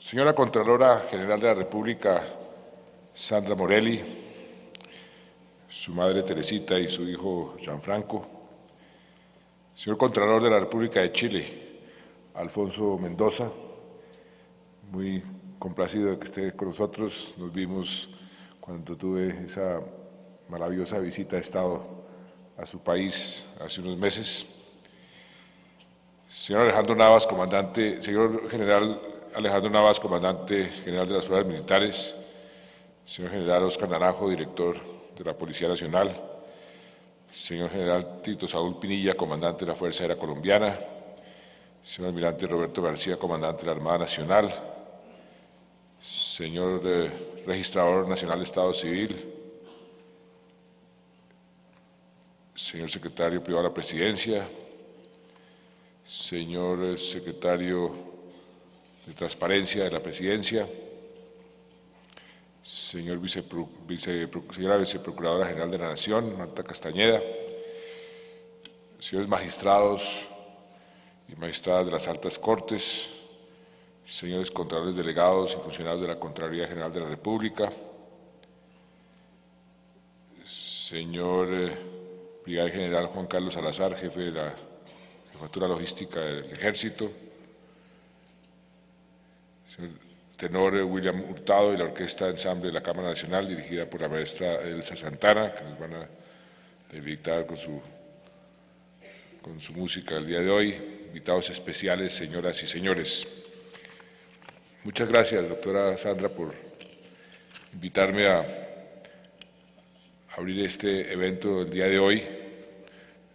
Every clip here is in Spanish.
Señora Contralora General de la República, Sandra Morelli, su madre Teresita y su hijo Gianfranco, señor Contralor de la República de Chile, Alfonso Mendoza, muy complacido de que esté con nosotros. Nos vimos cuando tuve esa maravillosa visita de Estado a su país hace unos meses. Señor Alejandro Navas, señor General Alejandro Navas, comandante general de las Fuerzas Militares, señor General Oscar Naranjo, director de la Policía Nacional, señor General Tito Saúl Pinilla, comandante de la Fuerza Aérea Colombiana, señor Almirante Roberto García, comandante de la Armada Nacional, señor Registrador Nacional de Estado Civil, señor Secretario Privado de la Presidencia, señor Secretario de Transparencia de la Presidencia, señora Viceprocuradora General de la Nación, Marta Castañeda, señores magistrados y magistradas de las altas cortes, señores contralores delegados y funcionarios de la Contraloría General de la República, señor Brigadier General Juan Carlos Salazar, jefe de la Jefatura Logística del Ejército, señor tenor William Hurtado y la Orquesta de Ensamble de la Cámara Nacional, dirigida por la maestra Elsa Santana, que nos van a deleitar con su música el día de hoy, invitados especiales, señoras y señores. Muchas gracias, doctora Sandra, por invitarme a abrir este evento el día de hoy,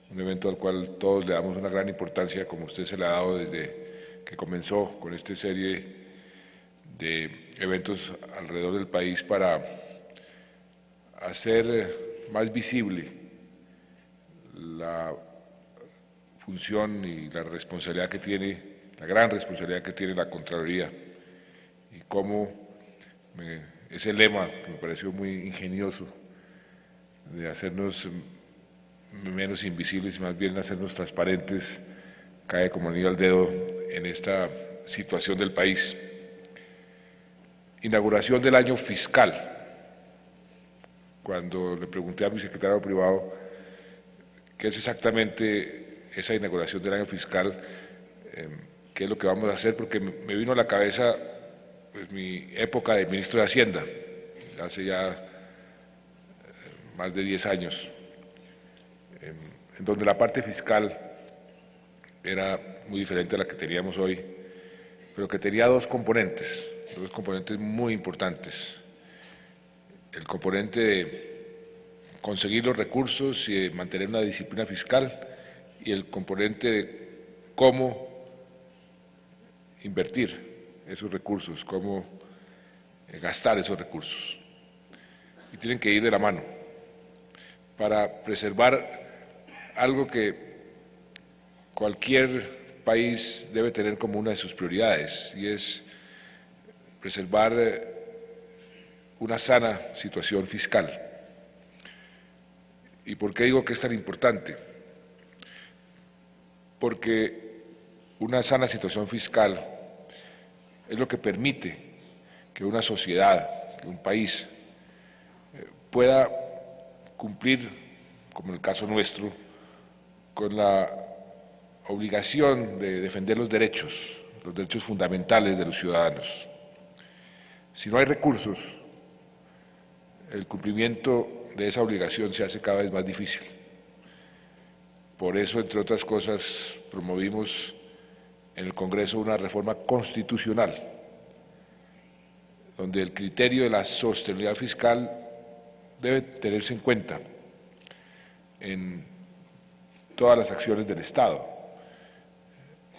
un evento al cual todos le damos una gran importancia, como usted se le ha dado desde que comenzó con esta serie de eventos alrededor del país para hacer más visible la función y la responsabilidad que tiene, la gran responsabilidad que tiene la Contraloría, y cómo ese lema que me pareció muy ingenioso de hacernos menos invisibles y más bien hacernos transparentes cae como anillo al dedo en esta situación del país. Inauguración del año fiscal. Cuando le pregunté a mi secretario privado qué es exactamente esa inauguración del año fiscal, qué es lo que vamos a hacer, porque me vino a la cabeza pues, mi época de ministro de Hacienda, hace ya más de 10 años, en donde la parte fiscal era muy diferente a la que teníamos hoy, pero que tenía dos componentes muy importantes. El componente de conseguir los recursos y de mantener una disciplina fiscal, y el componente de cómo invertir esos recursos, cómo gastar esos recursos. Y tienen que ir de la mano para preservar algo que cualquier país debe tener como una de sus prioridades, y es preservar una sana situación fiscal. ¿Y por qué digo que es tan importante? Porque una sana situación fiscal es lo que permite que una sociedad, que un país pueda cumplir, como en el caso nuestro, con la obligación de defender los derechos fundamentales de los ciudadanos. Si no hay recursos, el cumplimiento de esa obligación se hace cada vez más difícil. Por eso, entre otras cosas, promovimos en el Congreso una reforma constitucional, donde el criterio de la sostenibilidad fiscal debe tenerse en cuenta en todas las acciones del Estado,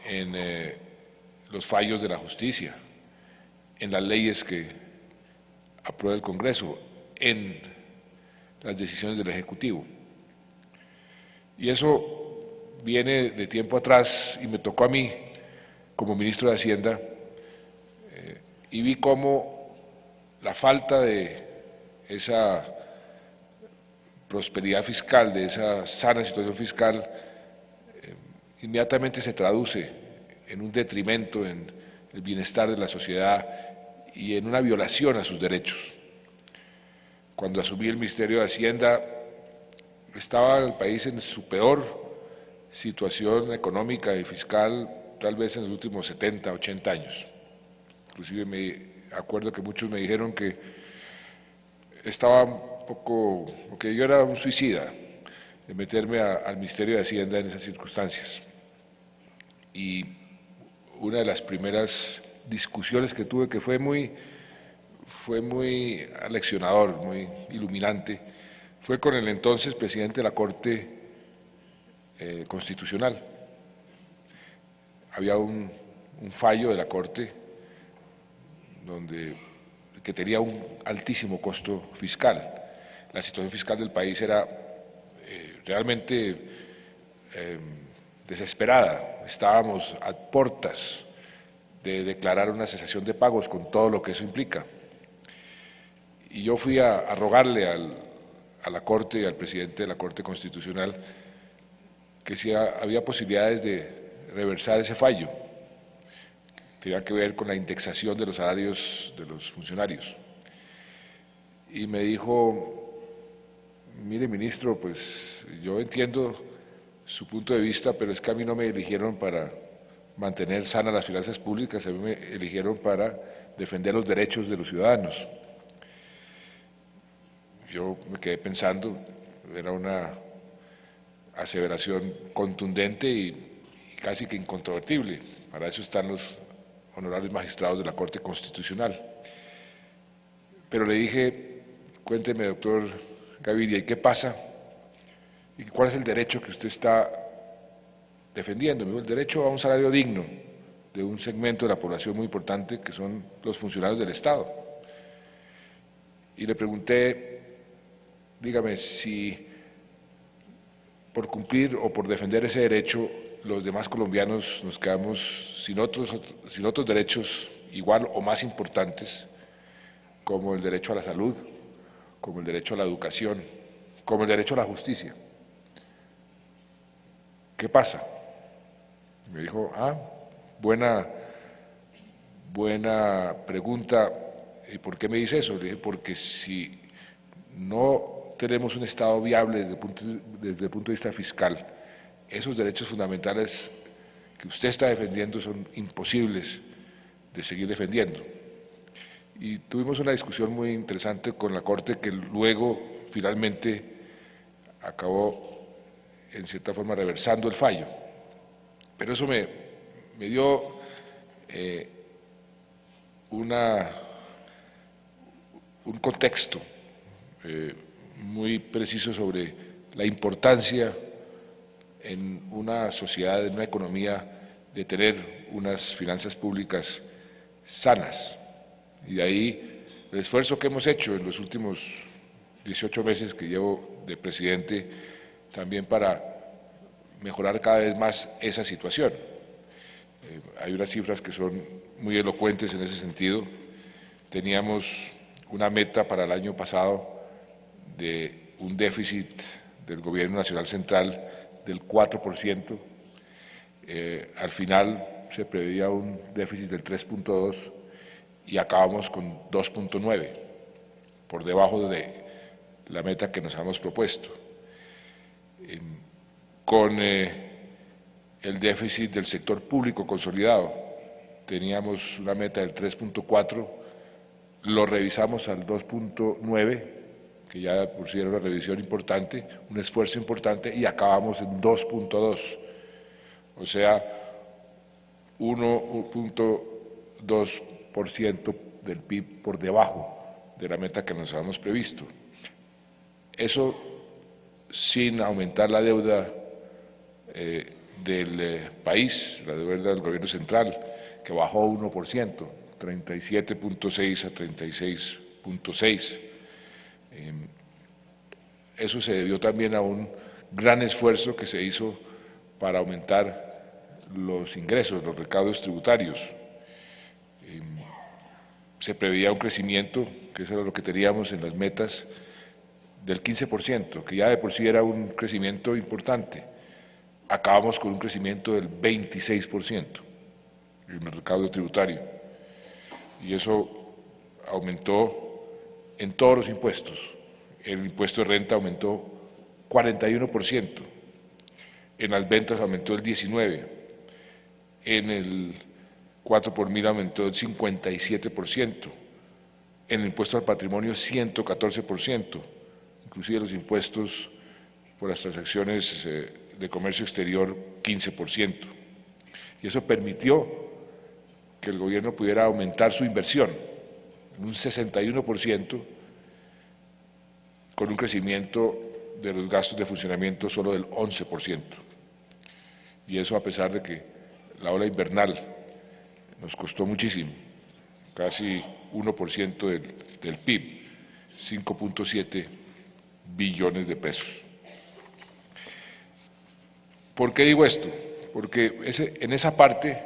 en los fallos de la justicia, en las leyes que aprueba el Congreso, en las decisiones del Ejecutivo. Y eso viene de tiempo atrás y me tocó a mí como ministro de Hacienda y vi cómo la falta de esa prosperidad fiscal, de esa sana situación fiscal, inmediatamente se traduce en un detrimento en el bienestar de la sociedad y en una violación a sus derechos. Cuando asumí el Ministerio de Hacienda, estaba el país en su peor situación económica y fiscal tal vez en los últimos 70, 80 años. Inclusive me acuerdo que muchos me dijeron que estaba un poco, que yo era un suicida de meterme al Ministerio de Hacienda en esas circunstancias. Y una de las primeras discusiones que tuve, que fue muy aleccionador, muy iluminante, fue con el entonces presidente de la Corte Constitucional. Había un fallo de la Corte que tenía un altísimo costo fiscal. La situación fiscal del país era realmente desesperada. Estábamos a puertas de declarar una cesación de pagos con todo lo que eso implica. Y yo fui a rogarle a la Corte y al presidente de la Corte Constitucional que si había posibilidades de reversar ese fallo. Tenía que ver con la indexación de los salarios de los funcionarios. Y me dijo, mire ministro, pues yo entiendo su punto de vista, pero es que a mí no me eligieron para mantener sanas las finanzas públicas, a mí me eligieron para defender los derechos de los ciudadanos. Yo me quedé pensando, era una aseveración contundente y casi que incontrovertible. Para eso están los honorables magistrados de la Corte Constitucional. Pero le dije, cuénteme, doctor Gaviria, ¿y qué pasa? ¿Y cuál es el derecho que usted está defendiendo? Me dijo, el derecho a un salario digno de un segmento de la población muy importante que son los funcionarios del Estado. Y le pregunté, dígame, si por cumplir o por defender ese derecho los demás colombianos nos quedamos sin otros derechos igual o más importantes, como el derecho a la salud, como el derecho a la educación, como el derecho a la justicia. ¿Qué pasa? Me dijo, buena pregunta. ¿Y por qué me dice eso? Le dije, porque si no tenemos un Estado viable desde el punto de vista fiscal, esos derechos fundamentales que usted está defendiendo son imposibles de seguir defendiendo. Y tuvimos una discusión muy interesante con la Corte que luego finalmente acabó en cierta forma reversando el fallo. Pero eso me dio un contexto muy preciso sobre la importancia en una sociedad, en una economía, de tener unas finanzas públicas sanas. Y de ahí el esfuerzo que hemos hecho en los últimos 18 meses que llevo de presidente también para mejorar cada vez más esa situación. Hay unas cifras que son muy elocuentes en ese sentido. Teníamos una meta para el año pasado de un déficit del Gobierno Nacional Central del 4%, al final se preveía un déficit del 3.2% y acabamos con 2.9%, por debajo de la meta que nos habíamos propuesto. Con el déficit del sector público consolidado, teníamos una meta del 3.4%, lo revisamos al 2.9%, que ya por sí era una revisión importante, un esfuerzo importante, y acabamos en 2.2%, o sea, 1.2% del PIB por debajo de la meta que nos habíamos previsto. Eso sin aumentar la deuda del país, la deuda del gobierno central, que bajó 1%, 37.6 a 36.6. Eso se debió también a un gran esfuerzo que se hizo para aumentar los ingresos, los recaudos tributarios. Se preveía un crecimiento, que eso era lo que teníamos en las metas, del 15%, que ya de por sí era un crecimiento importante. Acabamos con un crecimiento del 26%. el recaudo tributario. Y eso aumentó en todos los impuestos. El impuesto de renta aumentó 41%, en las ventas aumentó el 19%, en el 4 por mil aumentó el 57%, en el impuesto al patrimonio 114%, inclusive los impuestos por las transacciones de comercio exterior 15%. Y eso permitió que el gobierno pudiera aumentar su inversión en un 61%, con un crecimiento de los gastos de funcionamiento solo del 11%. Y eso a pesar de que la ola invernal nos costó muchísimo, casi 1% del PIB, 5.7 billones de pesos. ¿Por qué digo esto? Porque en esa parte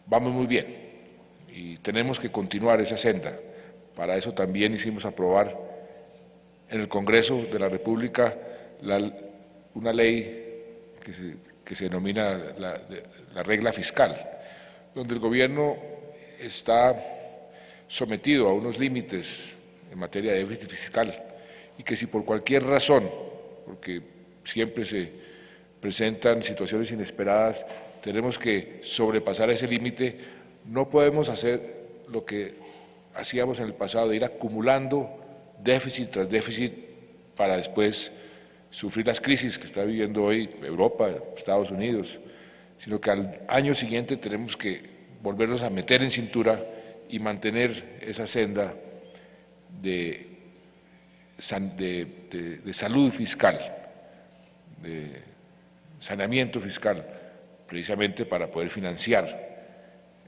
vamos muy bien y tenemos que continuar esa senda. Para eso también hicimos aprobar en el Congreso de la República una ley que se denomina la regla fiscal, donde el gobierno está sometido a unos límites en materia de déficit fiscal y que si por cualquier razón, porque siempre se presentan situaciones inesperadas, tenemos que sobrepasar ese límite, no podemos hacer lo que hacíamos en el pasado, de ir acumulando déficit tras déficit para después sufrir las crisis que está viviendo hoy Europa, Estados Unidos, sino que al año siguiente tenemos que volvernos a meter en cintura y mantener esa senda de salud fiscal, de saneamiento fiscal, precisamente para poder financiar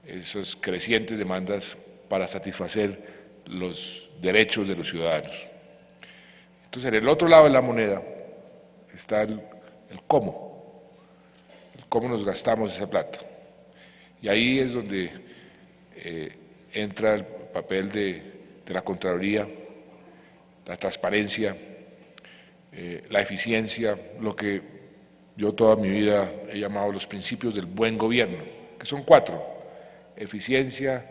esas crecientes demandas para satisfacer los derechos de los ciudadanos. Entonces, en el otro lado de la moneda está el cómo nos gastamos esa plata. Y ahí es donde entra el papel de la Contraloría, la transparencia, la eficiencia, lo que yo toda mi vida he llamado los principios del buen gobierno, que son 4: eficiencia,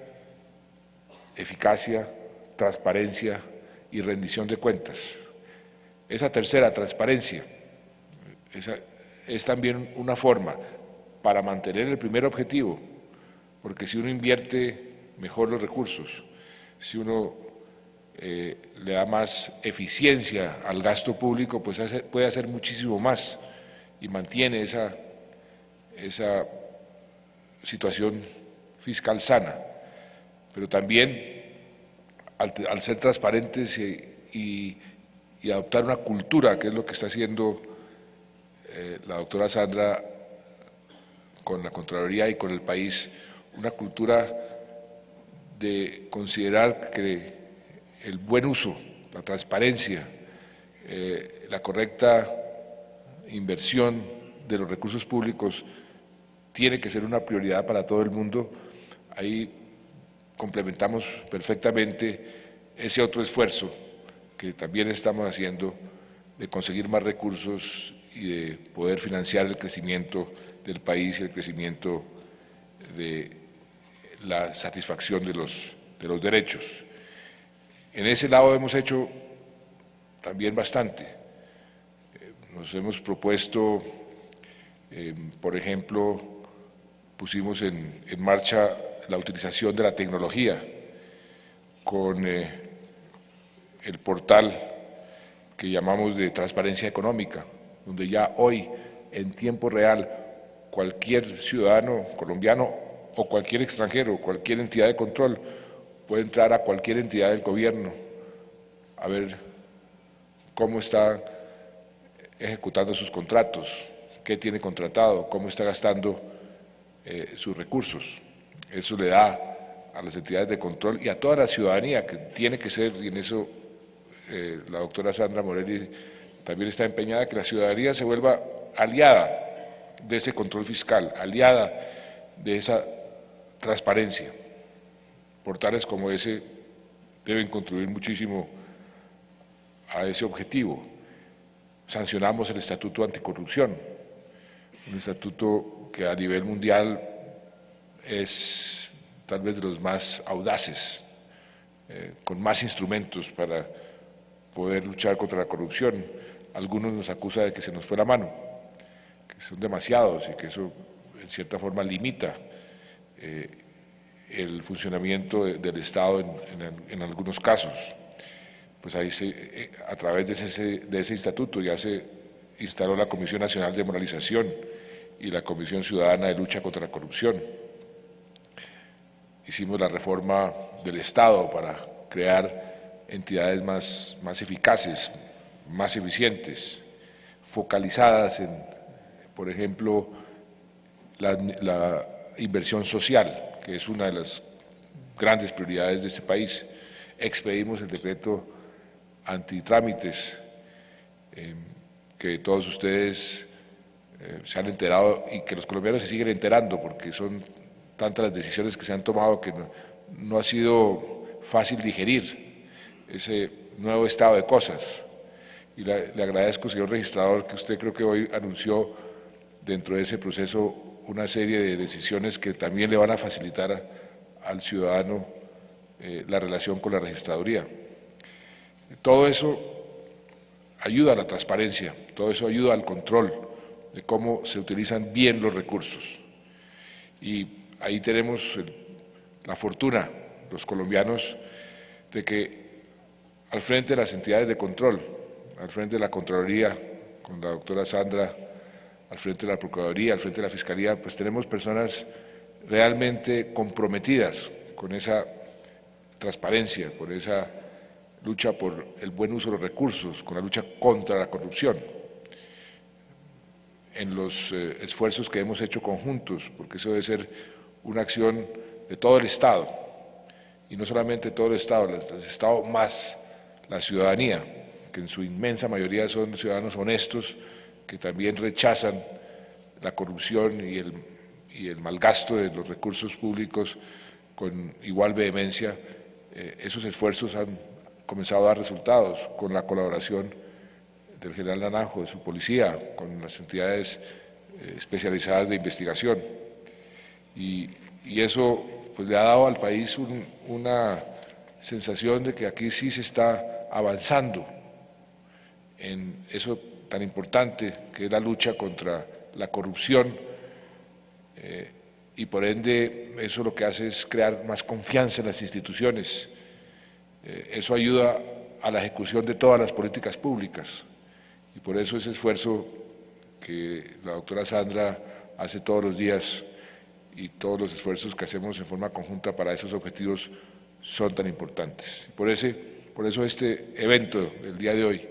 eficacia, transparencia y rendición de cuentas. Esa tercera, transparencia, es también una forma para mantener el primer objetivo, porque si uno invierte mejor los recursos, si uno le da más eficiencia al gasto público, pues puede hacer muchísimo más y mantiene esa situación fiscal sana. Pero también al ser transparentes y adoptar una cultura, que es lo que está haciendo la doctora Sandra con la Contraloría y con el país, una cultura de considerar que el buen uso, la transparencia, la correcta inversión de los recursos públicos tiene que ser una prioridad para todo el mundo. Ahí complementamos perfectamente ese otro esfuerzo que también estamos haciendo de conseguir más recursos y de poder financiar el crecimiento del país y el crecimiento de la satisfacción de los derechos. En ese lado hemos hecho también bastante. Nos hemos propuesto, por ejemplo, pusimos en marcha la utilización de la tecnología con el portal que llamamos de transparencia económica, donde ya hoy, en tiempo real, cualquier ciudadano colombiano o cualquier extranjero, cualquier entidad de control, puede entrar a cualquier entidad del gobierno a ver cómo está ejecutando sus contratos, qué tiene contratado, cómo está gastando sus recursos. Eso le da a las entidades de control y a toda la ciudadanía, que tiene que ser, y en eso la doctora Sandra Morelli también está empeñada, que la ciudadanía se vuelva aliada de ese control fiscal, aliada de esa transparencia. Portales como ese deben contribuir muchísimo a ese objetivo. Sancionamos el Estatuto Anticorrupción, un estatuto que a nivel mundial es tal vez de los más audaces, con más instrumentos para poder luchar contra la corrupción. Algunos nos acusan de que se nos fue la mano, que son demasiados y que eso en cierta forma limita el funcionamiento del Estado en algunos casos. Pues ahí a través de ese estatuto ya se instaló la Comisión Nacional de Moralización y la Comisión Ciudadana de Lucha contra la Corrupción. Hicimos la reforma del Estado para crear entidades más eficaces, más eficientes, focalizadas en, por ejemplo, la inversión social, que es una de las grandes prioridades de este país. Expedimos el decreto antitrámites, que todos ustedes se han enterado y que los colombianos se siguen enterando porque son tantas las decisiones que se han tomado que no ha sido fácil digerir ese nuevo estado de cosas. Y le agradezco, señor registrador, que usted creo que hoy anunció dentro de ese proceso una serie de decisiones que también le van a facilitar al ciudadano la relación con la registraduría. Todo eso ayuda a la transparencia, todo eso ayuda al control de cómo se utilizan bien los recursos. Y ahí tenemos la fortuna, los colombianos, de que al frente de las entidades de control, al frente de la Contraloría, con la doctora Sandra, al frente de la Procuraduría, al frente de la Fiscalía, pues tenemos personas realmente comprometidas con esa transparencia, con esa lucha por el buen uso de los recursos, con la lucha contra la corrupción, en los esfuerzos que hemos hecho conjuntos, porque eso debe ser una acción de todo el Estado, y no solamente todo el Estado más la ciudadanía, que en su inmensa mayoría son ciudadanos honestos, que también rechazan la corrupción y el malgasto de los recursos públicos con igual vehemencia. Esos esfuerzos han comenzado a dar resultados con la colaboración del general Naranjo, de su policía, con las entidades especializadas de investigación. Y eso pues, le ha dado al país una sensación de que aquí sí se está avanzando en eso tan importante que es la lucha contra la corrupción, y por ende eso lo que hace es crear más confianza en las instituciones. Eso ayuda a la ejecución de todas las políticas públicas y por eso ese esfuerzo que la doctora Sandra hace todos los días y todos los esfuerzos que hacemos en forma conjunta para esos objetivos son tan importantes. Por eso este evento del día de hoy,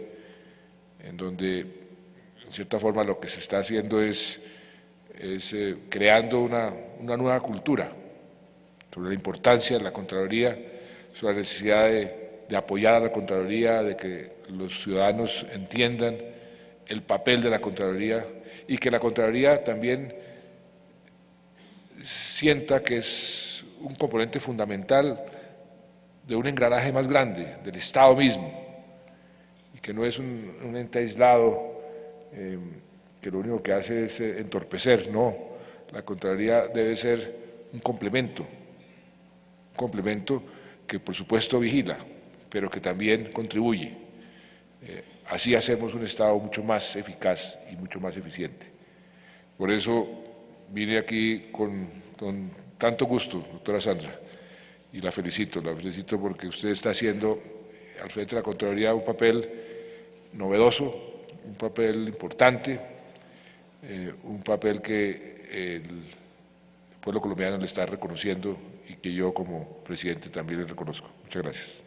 en donde en cierta forma lo que se está haciendo es creando una nueva cultura sobre la importancia de la Contraloría, sobre la necesidad de apoyar a la Contraloría, de que los ciudadanos entiendan el papel de la Contraloría y que la Contraloría también sienta que es un componente fundamental de un engranaje más grande, del Estado mismo, y que no es un ente aislado que lo único que hace es entorpecer, no, la Contraloría debe ser un complemento que por supuesto vigila, pero que también contribuye. Así hacemos un Estado mucho más eficaz y mucho más eficiente. Por eso vine aquí con tanto gusto, doctora Sandra, y la felicito porque usted está haciendo al frente de la Contraloría un papel novedoso, un papel importante, un papel que el pueblo colombiano le está reconociendo y que yo como presidente también le reconozco. Muchas gracias.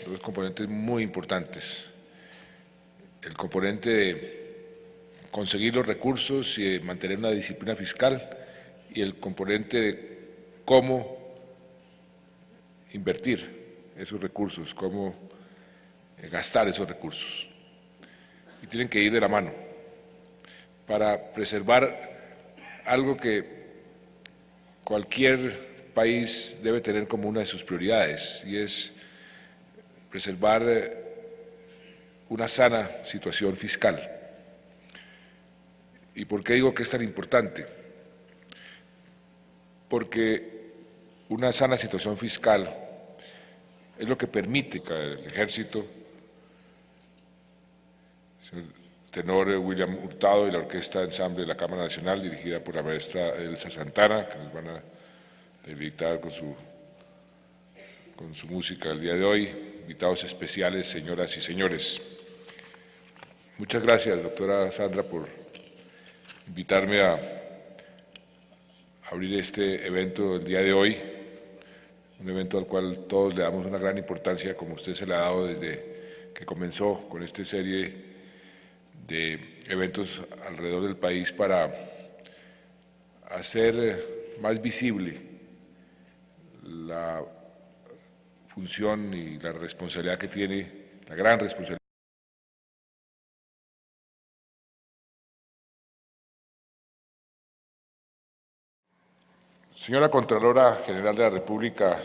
Dos componentes muy importantes. El componente de conseguir los recursos y de mantener una disciplina fiscal y el componente de cómo invertir esos recursos, cómo gastar esos recursos. Y tienen que ir de la mano para preservar algo que cualquier país debe tener como una de sus prioridades, y es preservar una sana situación fiscal. ¿Y por qué digo que es tan importante? porque una sana situación fiscal es lo que permite que el Ejército, el tenor William Hurtado y la Orquesta Ensamble de la Cámara Nacional, dirigida por la maestra Elsa Santana, que nos van a deleitar con su música el día de hoy, invitados especiales, señoras y señores. Muchas gracias, doctora Sandra, por invitarme a abrir este evento el día de hoy, un evento al cual todos le damos una gran importancia, como usted se le ha dado desde que comenzó con esta serie de eventos alrededor del país para hacer más visible la función y la responsabilidad que tiene, la gran responsabilidad. Señora Contralora General de la República,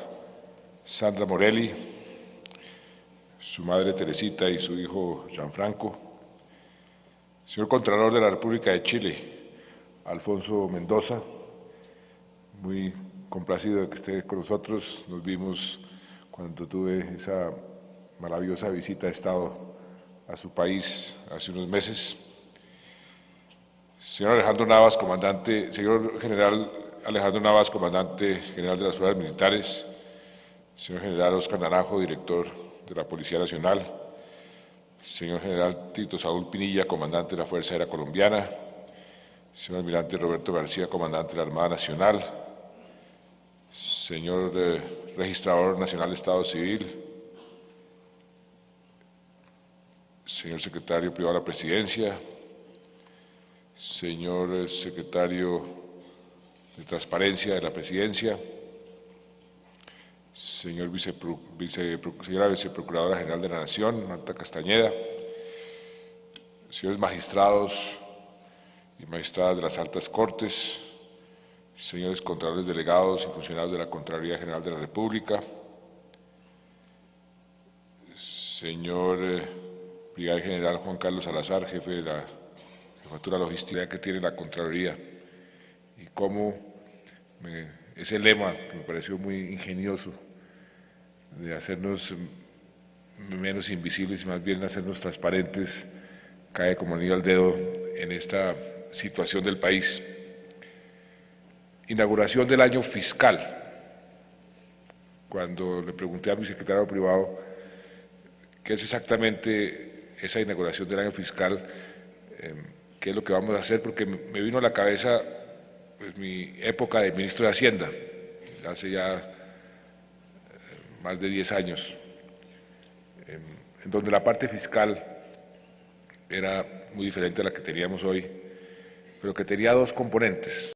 Sandra Morelli, su madre Teresita y su hijo Gianfranco, señor Contralor de la República de Chile, Alfonso Mendoza, muy complacido de que esté con nosotros, nos vimos cuando tuve esa maravillosa visita de Estado a su país hace unos meses. Señor Alejandro Navas, comandante, señor general Alejandro Navas, comandante general de las Fuerzas Militares, señor general Oscar Naranjo, director de la Policía Nacional, señor general Tito Saúl Pinilla, comandante de la Fuerza Aérea Colombiana, señor almirante Roberto García, comandante de la Armada Nacional, señor registrador nacional de Estado Civil, señor secretario privado de la Presidencia, señor secretario de Transparencia de la Presidencia, señora Viceprocuradora General de la Nación, Marta Castañeda, señores magistrados y magistradas de las altas cortes, señores contralores delegados y funcionarios de la Contraloría General de la República, señor brigadier general Juan Carlos Salazar, jefe de la Jefatura Logística que tiene la Contraloría, y cómo ese lema que me pareció muy ingenioso de hacernos menos invisibles y más bien hacernos transparentes cae como anillo al dedo en esta situación del país. Inauguración del año fiscal. Cuando le pregunté a mi secretario privado qué es exactamente esa inauguración del año fiscal, qué es lo que vamos a hacer, porque me vino a la cabeza pues, mi época de ministro de Hacienda, hace ya más de 10 años, en donde la parte fiscal era muy diferente a la que teníamos hoy, pero que tenía dos componentes.